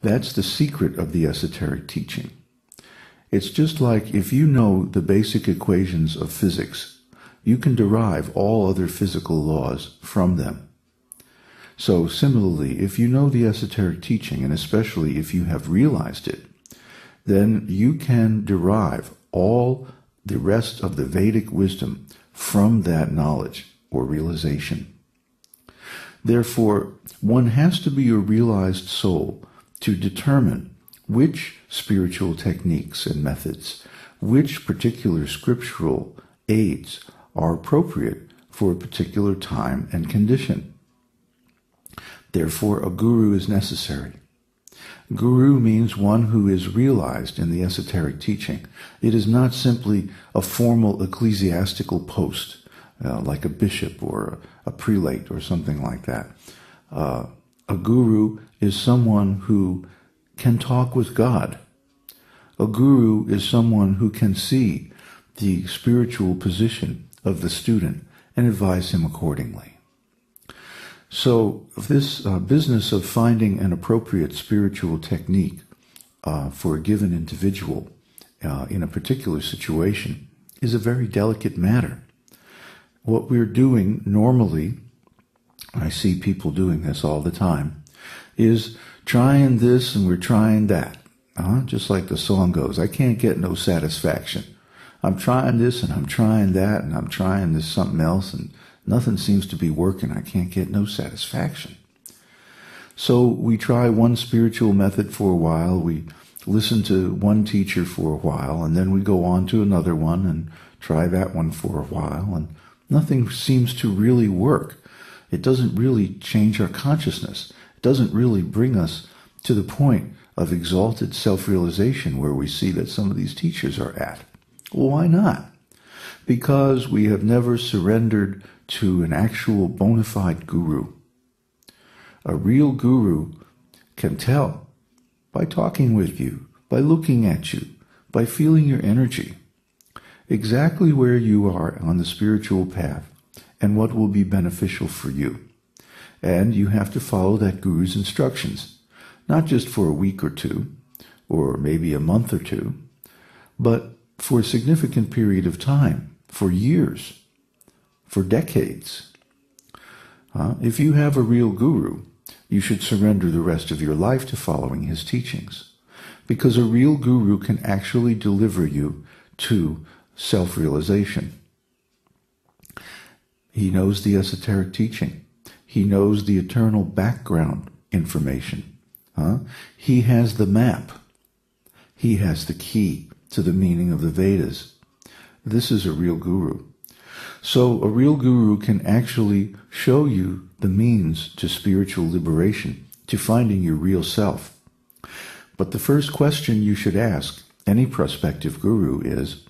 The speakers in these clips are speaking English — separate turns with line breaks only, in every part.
That's the secret of the esoteric teaching. It's just like if you know the basic equations of physics, you can derive all other physical laws from them. So similarly, if you know the esoteric teaching, and especially if you have realized it, then you can derive all the rest of the Vedic wisdom from that knowledge or realization. Therefore, one has to be a realized soul to determine which spiritual techniques and methods, which particular scriptural aids are appropriate for a particular time and condition. Therefore, a guru is necessary. Guru means one who is realized in the esoteric teaching. It is not simply a formal ecclesiastical post, like a bishop or a prelate or something like that. A guru is someone who can talk with God. A guru is someone who can see the spiritual position of the student and advise him accordingly. So this business of finding an appropriate spiritual technique for a given individual in a particular situation is a very delicate matter. What we're doing normally, I see people doing this all the time, is trying this and we're trying that. Just like the song goes, I can't get no satisfaction. I'm trying this and I'm trying that and I'm trying this something else and nothing seems to be working. I can't get no satisfaction. So we try one spiritual method for a while. We listen to one teacher for a while, and then we go on to another one and try that one for a while, and nothing seems to really work. It doesn't really change our consciousness. It doesn't really bring us to the point of exalted self-realization where we see that some of these teachers are at. Well, why not? Because we have never surrendered to an actual bona fide guru. A real guru can tell by talking with you, by looking at you, by feeling your energy, exactly where you are on the spiritual path and what will be beneficial for you. And you have to follow that guru's instructions, not just for a week or two, or maybe a month or two, but for a significant period of time, for years, for decades. If you have a real guru, you should surrender the rest of your life to following his teachings, because a real guru can actually deliver you to self-realization. He knows the esoteric teaching. He knows the eternal background information. He has the map. He has the key to the meaning of the Vedas. This is a real guru. So a real guru can actually show you the means to spiritual liberation, to finding your real self. But the first question you should ask any prospective guru is,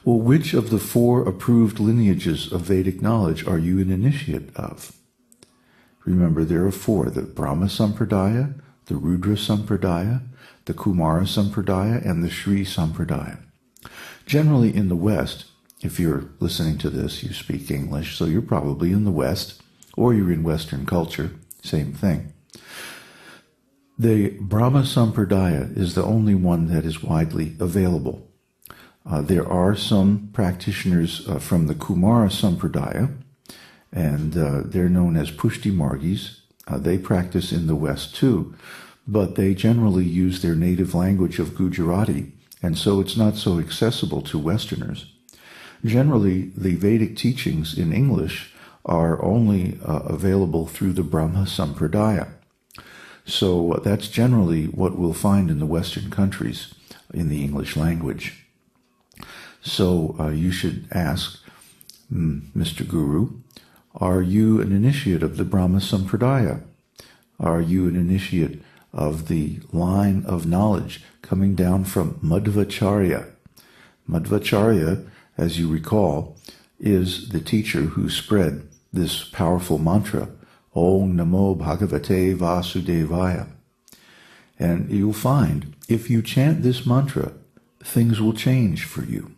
well, which of the 4 approved lineages of Vedic knowledge are you an initiate of? Remember, there are 4, the Brahma Sampradaya, the Rudra Sampradaya, the Kumara Sampradaya, and the Shri Sampradaya. Generally in the West, if you're listening to this, you speak English, so you're probably in the West, or you're in Western culture, same thing. The Brahma Sampradaya is the only one that is widely available. There are some practitioners from the Kumara Sampradaya, and they're known as Pushti Margis. They practice in the West too, but they generally use their native language of Gujarati, and so it's not so accessible to Westerners. Generally, the Vedic teachings in English are only available through the Brahma Sampradaya. So that's generally what we'll find in the Western countries in the English language. So you should ask, Mr. Guru, are you an initiate of the Brahma Sampradaya? Are you an initiate of the line of knowledge coming down from Madhvacharya? Madhvacharya, as you recall, is the teacher who spread this powerful mantra, Om Namo Bhagavate Vasudevaya. And you'll find, if you chant this mantra, things will change for you.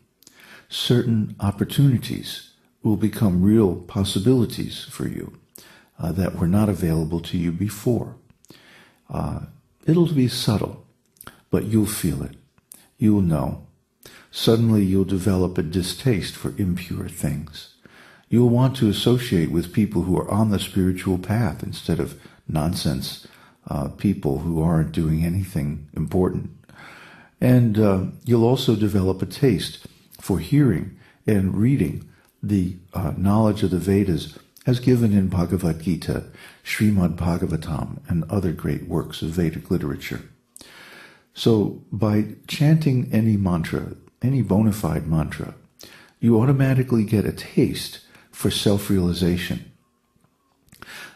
Certain opportunities will become real possibilities for you that were not available to you before. It'll be subtle, but you'll feel it. You'll know. Suddenly you'll develop a distaste for impure things. You'll want to associate with people who are on the spiritual path instead of nonsense people who aren't doing anything important. And you'll also develop a taste for hearing and reading the knowledge of the Vedas as given in Bhagavad Gita, Srimad Bhagavatam, and other great works of Vedic literature. So by chanting any mantra, any bona fide mantra, you automatically get a taste for self-realization.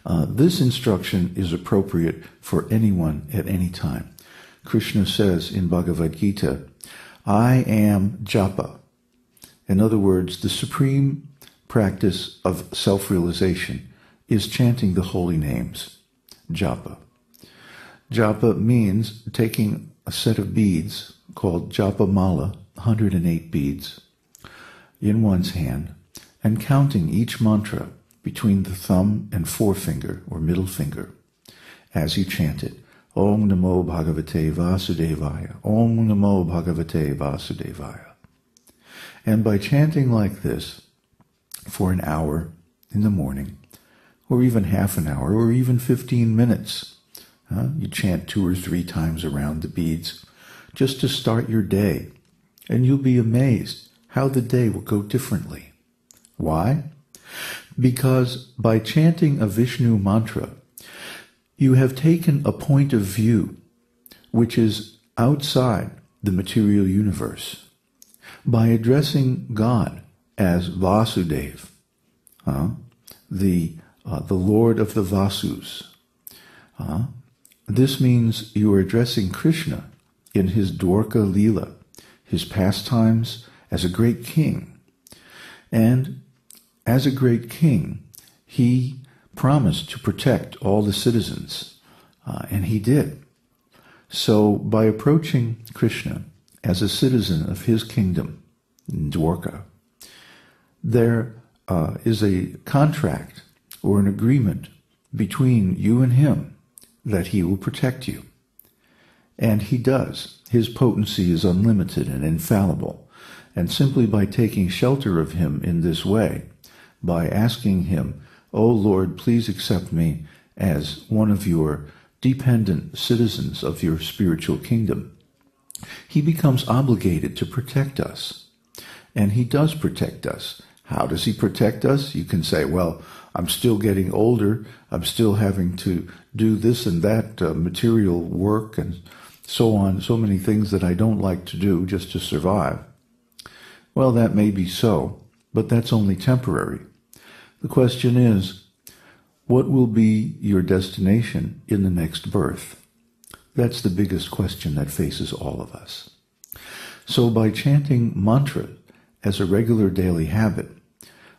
This instruction is appropriate for anyone at any time. Krishna says in Bhagavad Gita, I am japa. In other words, the supreme practice of self-realization is chanting the holy names, japa. Japa means taking a set of beads called japa mala, 108 beads, in one's hand, and counting each mantra between the thumb and forefinger or middle finger as you chant it. Om Namo Bhagavate Vasudevaya. Om Namo Bhagavate Vasudevaya. And by chanting like this for an hour in the morning, or even half an hour, or even 15 minutes, you chant 2 or 3 times around the beads, just to start your day, and you'll be amazed how the day will go differently. Why? Because by chanting a Vishnu mantra, you have taken a point of view which is outside the material universe. By addressing God as Vasudev, the Lord of the Vasus, this means you are addressing Krishna in his Dwarka Leela, his pastimes as a great king. And as a great king, he promised to protect all the citizens, and he did. So by approaching Krishna as a citizen of his kingdom, Dwarka, there is a contract or an agreement between you and him that he will protect you. And he does. His potency is unlimited and infallible. And simply by taking shelter of him in this way, by asking him, "O Lord, please accept me as one of your dependent citizens of your spiritual kingdom," he becomes obligated to protect us. And he does protect us. How does he protect us? You can say, well, I'm still getting older. I'm still having to do this and that material work and so on, so many things that I don't like to do just to survive. Well, that may be so, but that's only temporary. The question is, what will be your destination in the next birth? That's the biggest question that faces all of us. So by chanting mantra as a regular daily habit,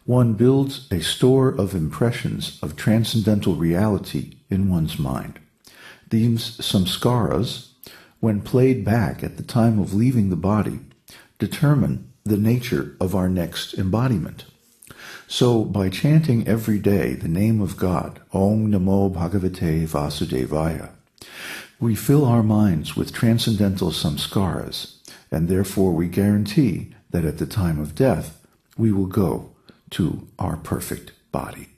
one builds a store of impressions of transcendental reality in one's mind. These samskaras, when played back at the time of leaving the body, determine the nature of our next embodiment. So by chanting every day the name of God, Om Namo Bhagavate Vasudevaya, we fill our minds with transcendental samskaras, and therefore we guarantee that at the time of death, we will go to our perfect body.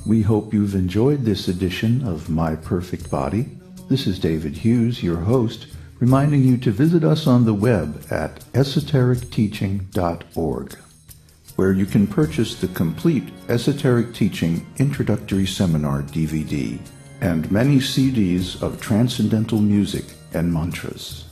We hope you've enjoyed this edition of My Perfect Body. This is David Hughes, your host, reminding you to visit us on the web at esotericteaching.org, where you can purchase the complete Esoteric Teaching Introductory Seminar DVD and many CDs of transcendental music and mantras.